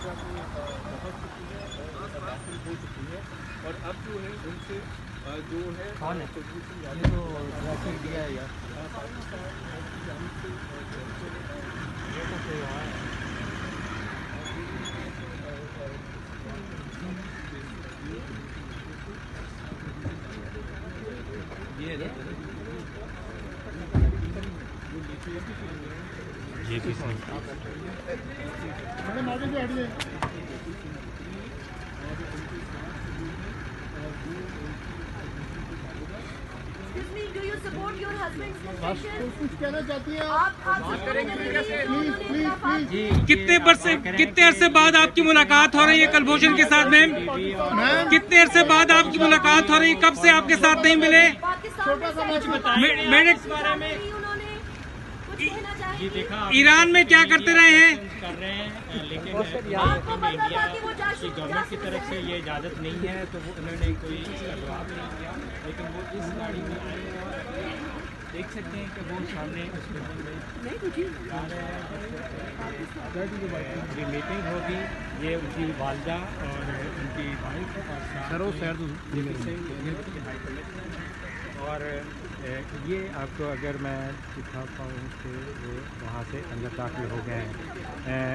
पहुँच चुकी है और दाखिल हो चुकी है। और अब जो है उनसे जो है कौन है कुलभूषण ये जाधव तो ट्रैफिक दिया है यार पाकिस्तान की जानिब से ये तो सही हुआ है। ये किस मैडम आगे जो हटिए Do you support your husband's decision? कुछ कहना चाहती हैं आप कितने अरसे बाद आपकी मुलाकात हो रही है कुलभूषण के साथ मैम? कितने अरसे बाद आपकी मुलाकात हो रही है? कब से आपके साथ नहीं मिले? मेरे ईरान में क्या करते रहे हैं? कर रहे हैं लेकिन इंडिया की गवर्नमेंट की तरफ से ये इजाज़त नहीं है तो वो उन्होंने कोई जवाब नहीं दिया। लेकिन वो इस गाड़ी में आए और देख सकते हैं कि वो सामने उस बिल्डिंग में जा रहे हैं। मीटिंग होगी, ये उनकी वालदा और उनकी वाइफ और ये आपको अगर मैं दिखा पाऊँ तो वो वहाँ से अंदर दाखिल हो गए हैं।